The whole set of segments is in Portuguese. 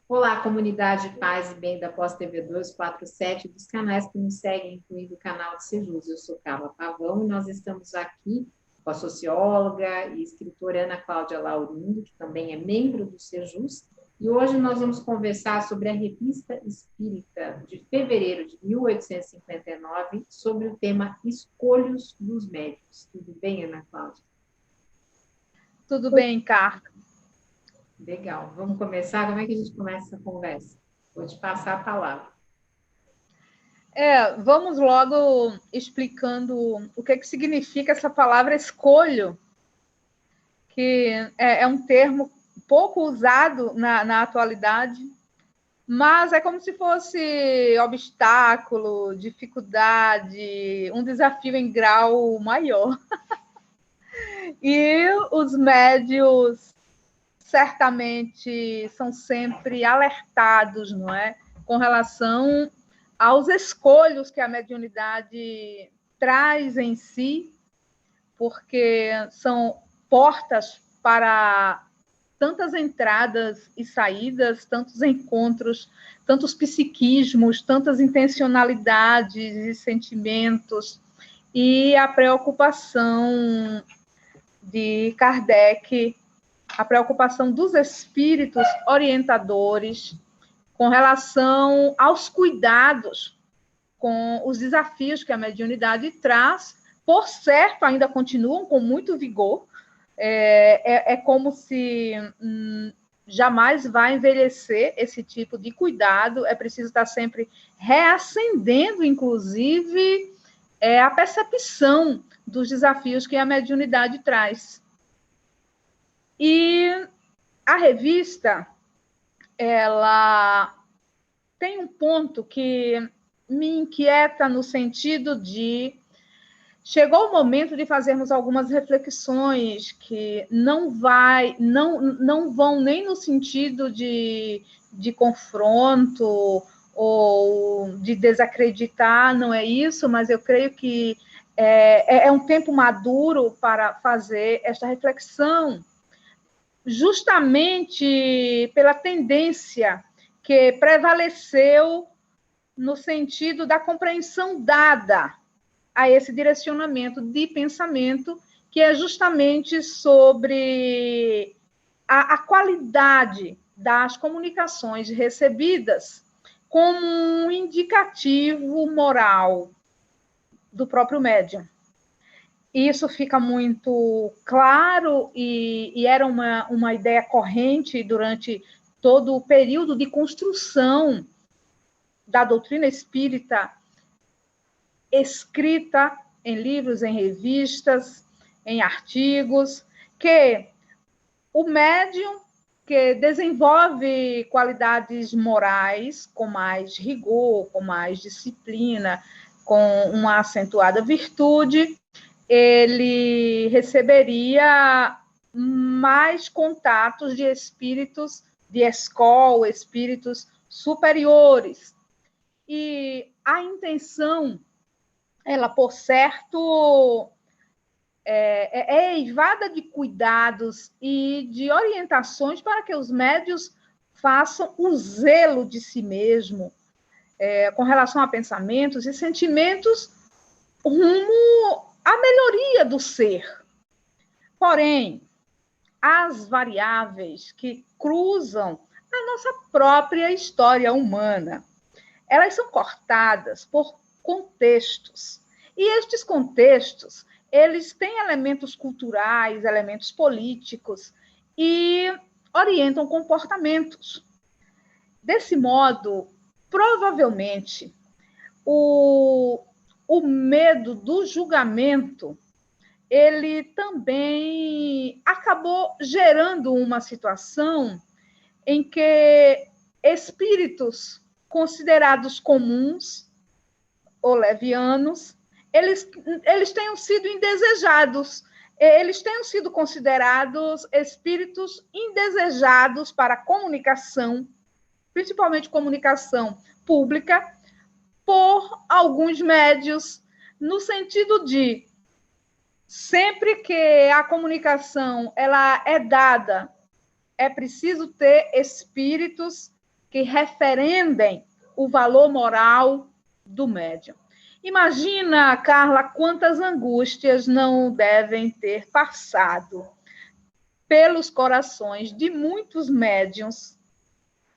Olá, comunidade Paz e Bem da Pós TV 247, dos canais que nos seguem, incluindo o canal de Sejus. Eu sou Carla Pavão e nós estamos aqui com a socióloga e escritora Ana Cláudia Laurindo, que também é membro do Sejus, e hoje nós vamos conversar sobre a Revista Espírita de fevereiro de 1859, sobre o tema Escolhos dos Médiuns. Tudo bem, Ana Cláudia? Tudo bem, Carla. Legal. Vamos começar? Como é que a gente começa essa conversa? Vou te passar a palavra. Vamos logo explicando o que significa essa palavra escolho, que é um termo pouco usado na atualidade, mas é como se fosse obstáculo, dificuldade, um desafio em grau maior. E os médios certamente são sempre alertados, não é? Com relação aos escolhos que a mediunidade traz em si, porque são portas para tantas entradas e saídas, tantos encontros, tantos psiquismos, tantas intencionalidades e sentimentos, e a preocupação de Kardec, a preocupação dos espíritos orientadores com relação aos cuidados com os desafios que a mediunidade traz, por certo, ainda continuam com muito vigor. É como se jamais vai envelhecer esse tipo de cuidado, é preciso estar sempre reacendendo, inclusive, a percepção dos desafios que a mediunidade traz. E a revista, ela tem um ponto que me inquieta no sentido de chegou o momento de fazermos algumas reflexões que não vão nem no sentido de confronto ou de desacreditar, não é isso, mas eu creio que é um tempo maduro para fazer esta reflexão, justamente pela tendência que prevaleceu no sentido da compreensão dada a esse direcionamento de pensamento, que é justamente sobre a qualidade das comunicações recebidas como um indicativo moral do próprio médium. Isso fica muito claro e era uma ideia corrente durante todo o período de construção da doutrina espírita, escrita em livros, em revistas, em artigos, que o médium que desenvolve qualidades morais com mais rigor, com mais disciplina, com uma acentuada virtude, ele receberia mais contatos de espíritos de escola, espíritos superiores. E a intenção, ela, por certo, é eivada de cuidados e de orientações para que os médios façam o zelo de si mesmo, com relação a pensamentos e sentimentos rumo à melhoria do ser. Porém, as variáveis que cruzam a nossa própria história humana, elas são cortadas por contextos. E estes contextos, eles têm elementos culturais, elementos políticos e orientam comportamentos. Desse modo, provavelmente, o medo do julgamento, ele também acabou gerando uma situação em que espíritos considerados comuns ou levianos, eles tenham sido indesejados, eles tenham sido considerados espíritos indesejados para a comunicação, principalmente comunicação pública, por alguns médios, no sentido de sempre que a comunicação ela é dada é preciso ter espíritos que referendem o valor moral do médium. Imagina, Carla, quantas angústias não devem ter passado pelos corações de muitos médiuns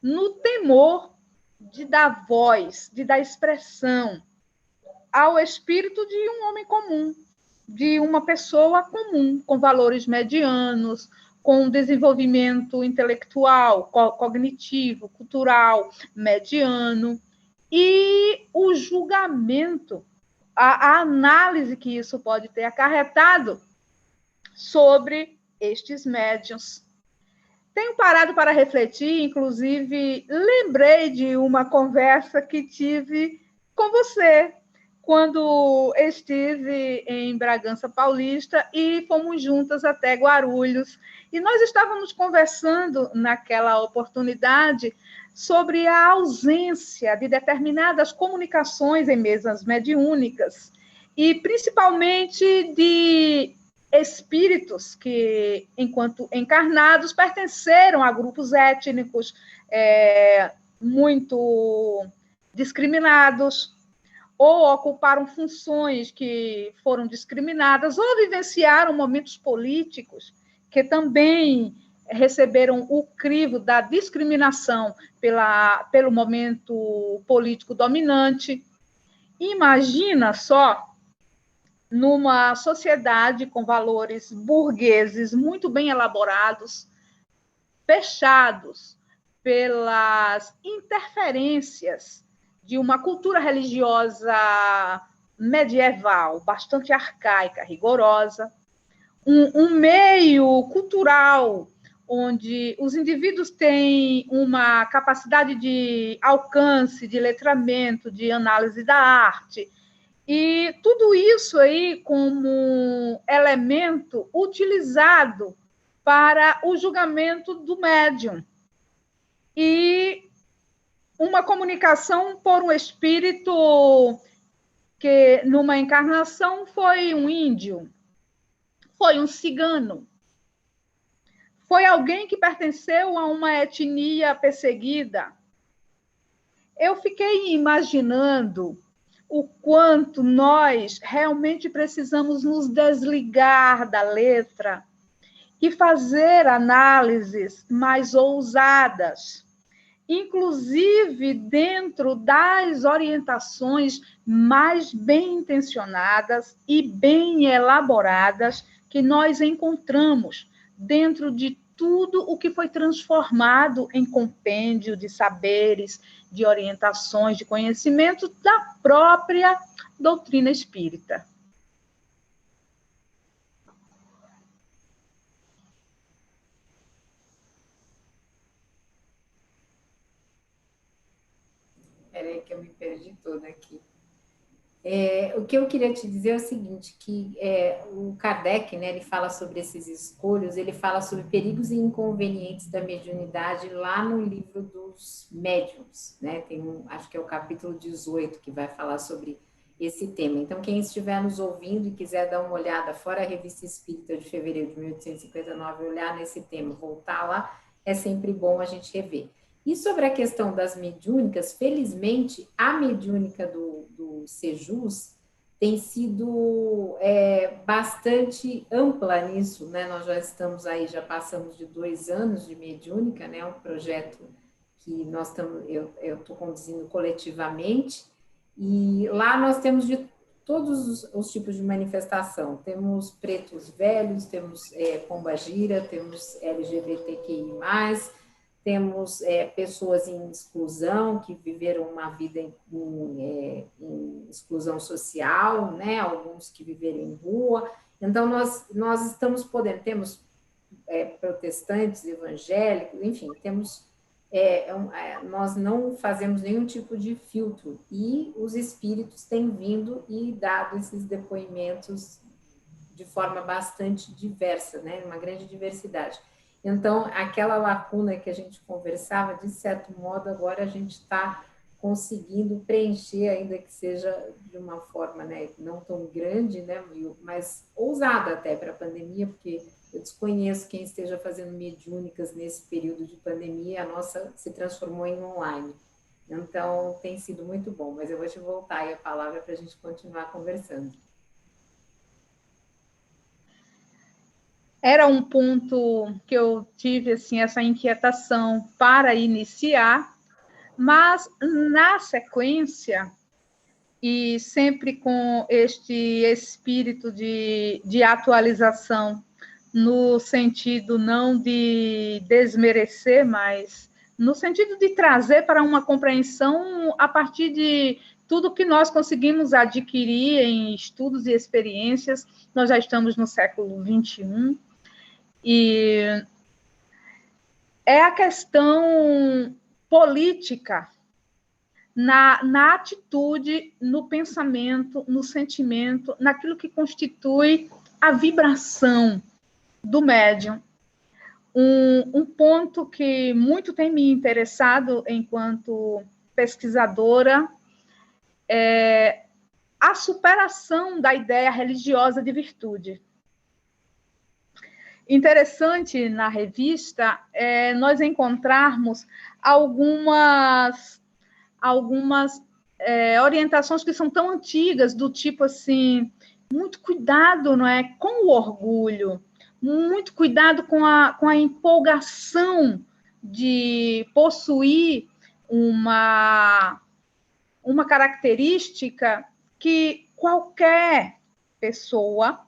no temor de dar voz, de dar expressão ao espírito de um homem comum, de uma pessoa comum, com valores medianos, com desenvolvimento intelectual, cognitivo, cultural, mediano, e o julgamento, a análise que isso pode ter acarretado sobre estes médiuns. Tenho parado para refletir, inclusive lembrei de uma conversa que tive com você, quando estive em Bragança Paulista e fomos juntas até Guarulhos. E nós estávamos conversando naquela oportunidade sobre a ausência de determinadas comunicações em mesas mediúnicas, e principalmente de espíritos que, enquanto encarnados, pertenceram a grupos étnicos muito discriminados, ou ocuparam funções que foram discriminadas, ou vivenciaram momentos políticos que também receberam o crivo da discriminação pelo momento político dominante. Imagina só, numa sociedade com valores burgueses muito bem elaborados, fechados pelas interferências de uma cultura religiosa medieval, bastante arcaica, rigorosa, um meio cultural onde os indivíduos têm uma capacidade de alcance, de letramento, de análise da arte, e tudo isso aí como elemento utilizado para o julgamento do médium. E uma comunicação por um espírito que, numa encarnação, foi um índio, foi um cigano, foi alguém que pertenceu a uma etnia perseguida. Eu fiquei imaginando o quanto nós realmente precisamos nos desligar da letra e fazer análises mais ousadas, inclusive dentro das orientações mais bem intencionadas e bem elaboradas que nós encontramos dentro de tudo o que foi transformado em compêndio de saberes, de orientações, de conhecimento da própria doutrina espírita. Peraí que eu me perdi toda aqui. O que eu queria te dizer é o seguinte, que o Kardec, né, ele fala sobre esses escolhos, ele fala sobre perigos e inconvenientes da mediunidade lá no livro dos médiuns, né? Tem acho que é o capítulo 18 que vai falar sobre esse tema. Então, quem estiver nos ouvindo e quiser dar uma olhada, fora a Revista Espírita de fevereiro de 1859, olhar nesse tema, voltar lá, é sempre bom a gente rever. E sobre a questão das mediúnicas, felizmente, a mediúnica do Sejus tem sido bastante ampla nisso, né? Nós já estamos aí, já passamos de 2 anos de mediúnica, né? Um projeto que eu estou conduzindo coletivamente, e lá nós temos de todos os tipos de manifestação. Temos pretos velhos, temos pombagira, temos LGBTQI+, temos pessoas em exclusão, que viveram uma vida em exclusão social, né? Alguns que viveram em rua. Então, nós estamos podendo, temos protestantes, evangélicos, enfim, temos, nós não fazemos nenhum tipo de filtro, e os espíritos têm vindo e dado esses depoimentos de forma bastante diversa, né? Uma grande diversidade. Então, aquela lacuna que a gente conversava, de certo modo, agora a gente está conseguindo preencher, ainda que seja de uma forma, né, não tão grande, né, mas ousada até para a pandemia, porque eu desconheço quem esteja fazendo mediúnicas nesse período de pandemia, a nossa se transformou em online. Então, tem sido muito bom, mas eu vou te voltar aí a palavra para a gente continuar conversando. Era um ponto que eu tive assim, essa inquietação para iniciar, mas na sequência, e sempre com este espírito de atualização, no sentido não de desmerecer, mas no sentido de trazer para uma compreensão a partir de tudo que nós conseguimos adquirir em estudos e experiências. Nós já estamos no século XXI, e é a questão política na atitude, no pensamento, no sentimento, naquilo que constitui a vibração do médium. Um ponto que muito tem me interessado enquanto pesquisadora é a superação da ideia religiosa de virtude. Interessante na revista nós encontrarmos algumas orientações que são tão antigas, do tipo assim, muito cuidado, não é, com o orgulho, muito cuidado com a empolgação de possuir uma característica que qualquer pessoa,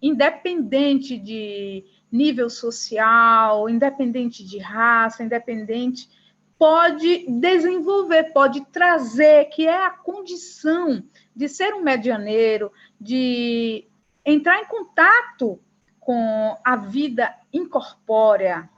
independente de nível social, independente de raça, independente, pode desenvolver, pode trazer, que é a condição de ser um medianeiro, de entrar em contato com a vida incorpórea.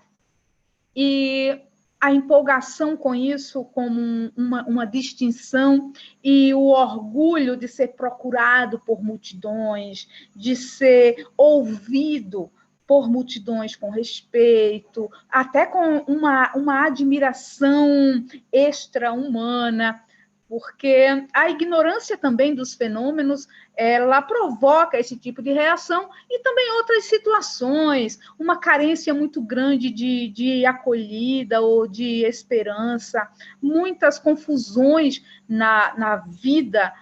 E a empolgação com isso como uma distinção, e o orgulho de ser procurado por multidões, de ser ouvido por multidões com respeito, até com uma admiração extra-humana, porque a ignorância também dos fenômenos, ela provoca esse tipo de reação, e também outras situações, uma carência muito grande de acolhida ou de esperança, muitas confusões na vida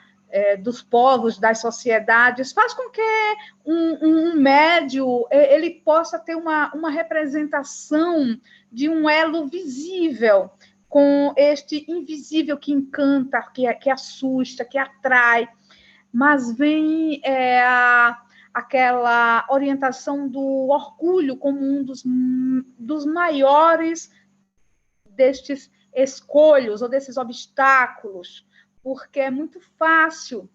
dos povos, das sociedades, faz com que um médium ele possa ter uma representação de um elo visível com este invisível que encanta, que assusta, que atrai, mas vem aquela orientação do orgulho como um dos maiores destes escolhos ou desses obstáculos, porque é muito fácil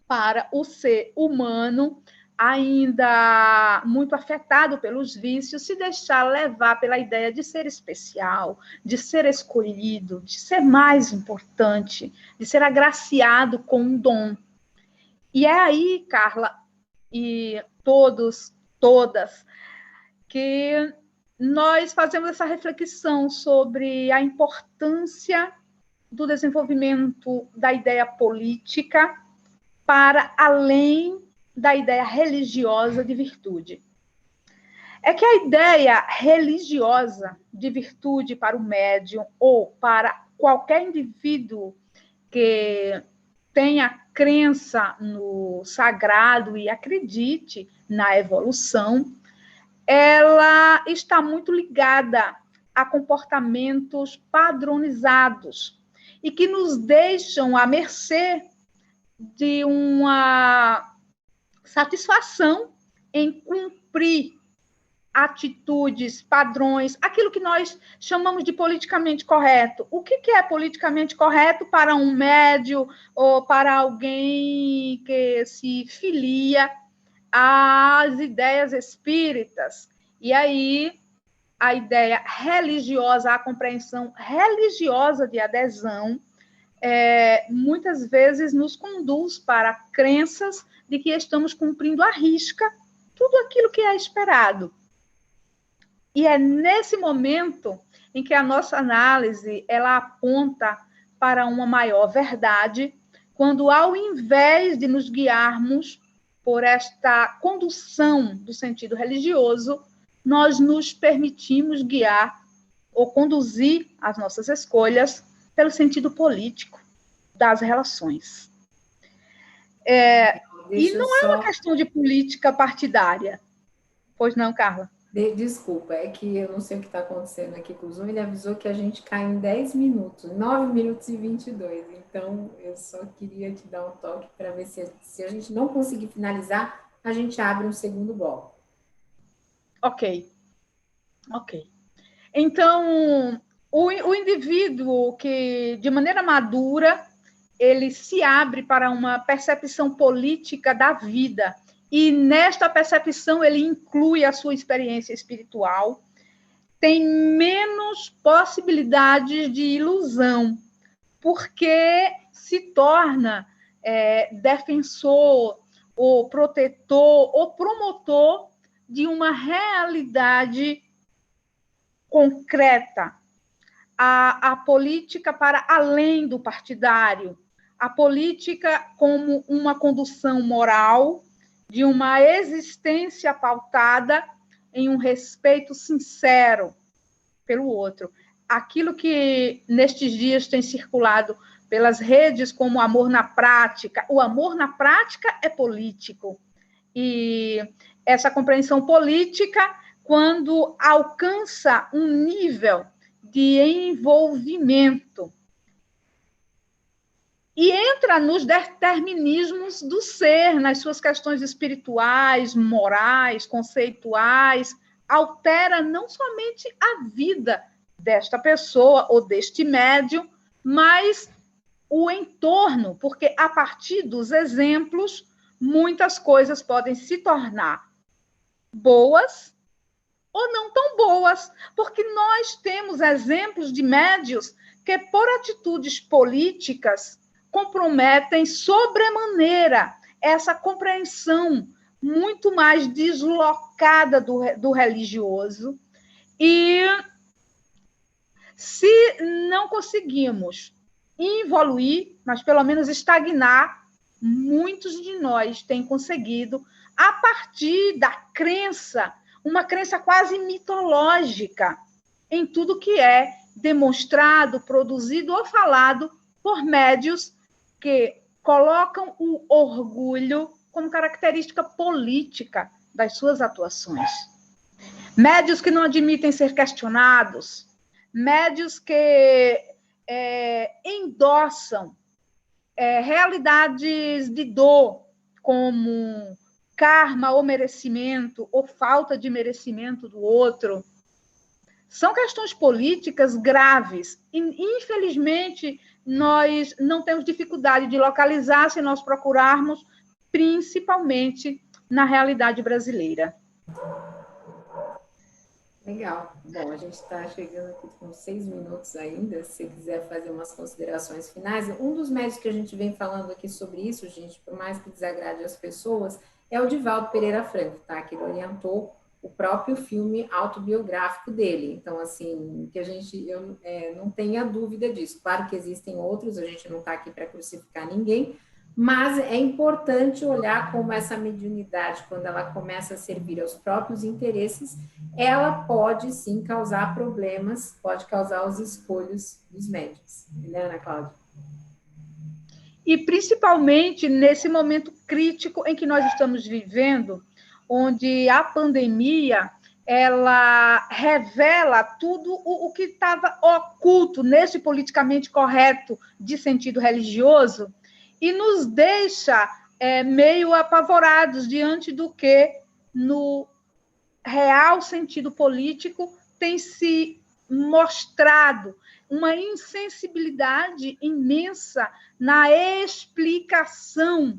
para o ser humano, ainda muito afetado pelos vícios, se deixar levar pela ideia de ser especial, de ser escolhido, de ser mais importante, de ser agraciado com um dom. E é aí, Carla, e todos, todas, que nós fazemos essa reflexão sobre a importância do desenvolvimento da ideia política para além da ideia religiosa de virtude. É que a ideia religiosa de virtude para o médium ou para qualquer indivíduo que tenha crença no sagrado e acredite na evolução, ela está muito ligada a comportamentos padronizados e que nos deixam à mercê de uma satisfação em cumprir atitudes, padrões, aquilo que nós chamamos de politicamente correto. O que é politicamente correto para um médium ou para alguém que se filia às ideias espíritas? E aí a ideia religiosa, a compreensão religiosa de adesão, muitas vezes nos conduz para crenças de que estamos cumprindo à risca tudo aquilo que é esperado. E é nesse momento em que a nossa análise ela aponta para uma maior verdade, quando, ao invés de nos guiarmos por esta condução do sentido religioso, nós nos permitimos guiar ou conduzir as nossas escolhas pelo sentido político das relações. E não é uma questão de política partidária. Pois não, Carla? Desculpa, é que eu não sei o que está acontecendo aqui com o Zoom. Ele avisou que a gente cai em 10 minutos, 9 minutos e 22. Então, eu só queria te dar um toque para ver se a gente não conseguir finalizar, a gente abre um segundo bloco. Ok. Então, o indivíduo que, de maneira madura, ele se abre para uma percepção política da vida, e nesta percepção ele inclui a sua experiência espiritual, tem menos possibilidades de ilusão, porque se torna defensor, ou protetor, ou promotor de uma realidade concreta, a política para além do partidário, a política como uma condução moral de uma existência pautada em um respeito sincero pelo outro. Aquilo que nestes dias tem circulado pelas redes como amor na prática, o amor na prática é político. E essa compreensão política, quando alcança um nível de envolvimento e entra nos determinismos do ser, nas suas questões espirituais, morais, conceituais, altera não somente a vida desta pessoa ou deste médium, mas o entorno, porque a partir dos exemplos, muitas coisas podem se tornar boas ou não tão boas, porque nós temos exemplos de médios que, por atitudes políticas, comprometem sobremaneira essa compreensão muito mais deslocada do religioso. E se não conseguimos evoluir, mas pelo menos estagnar, muitos de nós têm conseguido a partir da crença, uma crença quase mitológica em tudo que é demonstrado, produzido ou falado por médios que colocam o orgulho como característica política das suas atuações. Médios que não admitem ser questionados, médios que endossam realidades de dor como karma ou merecimento, ou falta de merecimento do outro. São questões políticas graves. E, infelizmente, nós não temos dificuldade de localizar se nós procurarmos, principalmente na realidade brasileira. Legal. Bom, a gente está chegando aqui com 6 minutos ainda, se você quiser fazer umas considerações finais. Um dos médicos que a gente vem falando aqui sobre isso, gente, por mais que desagrade as pessoas, é o Divaldo Pereira Franco, tá? Que ele orientou o próprio filme autobiográfico dele. Então, assim, que eu não tenha dúvida disso. Claro que existem outros, a gente não está aqui para crucificar ninguém, mas é importante olhar como essa mediunidade, quando ela começa a servir aos próprios interesses, ela pode sim causar problemas, pode causar os escolhos dos médicos. Né, Ana Cláudia? E principalmente nesse momento crítico em que nós estamos vivendo, onde a pandemia ela revela tudo o que estava oculto nesse politicamente correto de sentido religioso e nos deixa meio apavorados diante do que, no real sentido político, tem se mostrado uma insensibilidade imensa na explicação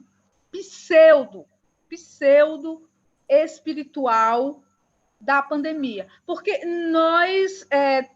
pseudo-espiritual da pandemia. Porque nós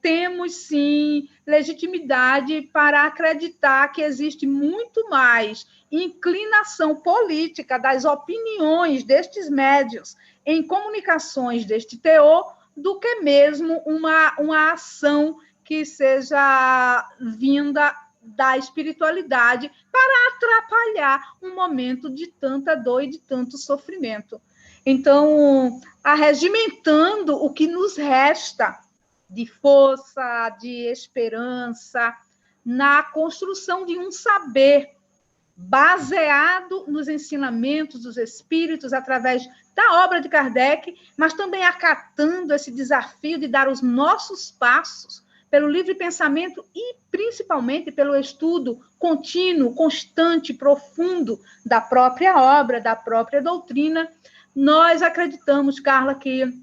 temos, sim, legitimidade para acreditar que existe muito mais inclinação política das opiniões destes médios em comunicações deste teor do que mesmo uma ação que seja vinda da espiritualidade para atrapalhar um momento de tanta dor e de tanto sofrimento. Então, arregimentando o que nos resta de força, de esperança, na construção de um saber baseado nos ensinamentos dos espíritos através da obra de Kardec, mas também acatando esse desafio de dar os nossos passos pelo livre pensamento e, principalmente, pelo estudo contínuo, constante, profundo da própria obra, da própria doutrina. Nós acreditamos, Carla, que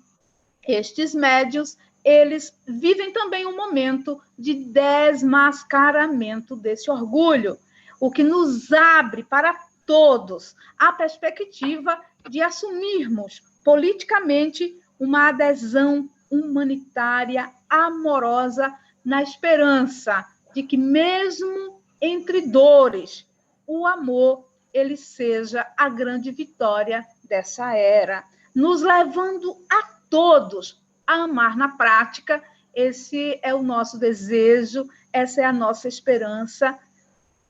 estes médiuns, eles vivem também um momento de desmascaramento desse orgulho, o que nos abre para todos a perspectiva de assumirmos politicamente uma adesão humanitária, amorosa, na esperança de que, mesmo entre dores, o amor ele seja a grande vitória dessa era, nos levando a todos a amar na prática. Esse é o nosso desejo, essa é a nossa esperança.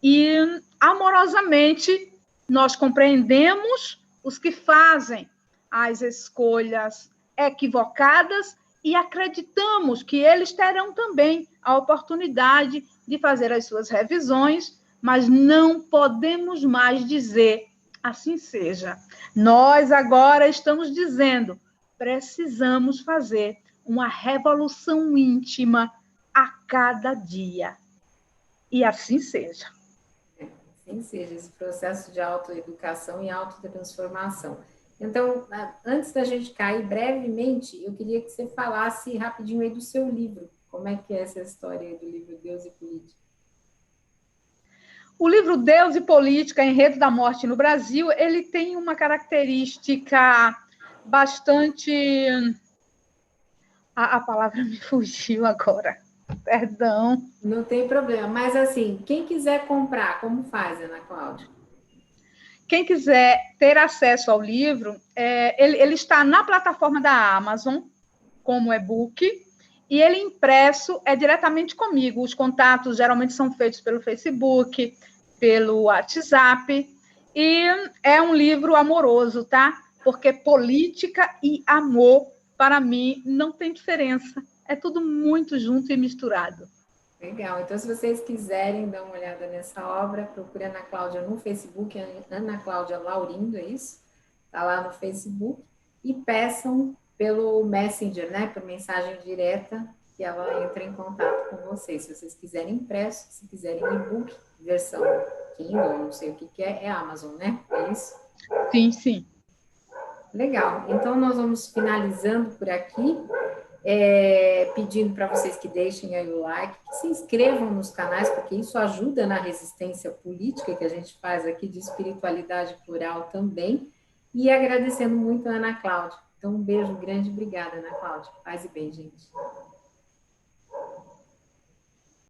E, amorosamente, nós compreendemos os que fazem as escolhas equivocadas e acreditamos que eles terão também a oportunidade de fazer as suas revisões, mas não podemos mais dizer assim seja. Nós agora estamos dizendo, precisamos fazer uma revolução íntima a cada dia. E assim seja. Assim seja, esse processo de autoeducação e autotransformação. Então, antes da gente cair brevemente, eu queria que você falasse rapidinho aí do seu livro. Como é que é essa história aí do livro Deus e Política? O livro Deus e Política, Enredo da Morte no Brasil, ele tem uma característica bastante... A palavra me fugiu agora. Perdão. Não tem problema, mas assim, quem quiser comprar, como faz, Ana Cláudia? Quem quiser ter acesso ao livro, ele está na plataforma da Amazon, como e-book, e ele impresso é diretamente comigo. Os contatos geralmente são feitos pelo Facebook, pelo WhatsApp, e é um livro amoroso, tá? Porque política e amor, para mim, não tem diferença. É tudo muito junto e misturado. Legal. Então, se vocês quiserem dar uma olhada nessa obra, procure a Ana Cláudia no Facebook, Ana Cláudia Laurindo, é isso? Está lá no Facebook. E peçam pelo Messenger, né? Por mensagem direta, que ela entra em contato com vocês. Se vocês quiserem impresso, se quiserem e-book, versão Kindle, não sei o que é Amazon, né? É isso? Sim, sim. Legal. Então, nós vamos finalizando por aqui. Pedindo para vocês que deixem aí o like, que se inscrevam nos canais, porque isso ajuda na resistência política que a gente faz aqui de espiritualidade plural também, e agradecendo muito a Ana Cláudia. Então, um beijo grande, obrigada, Ana Cláudia. Paz e bem, gente.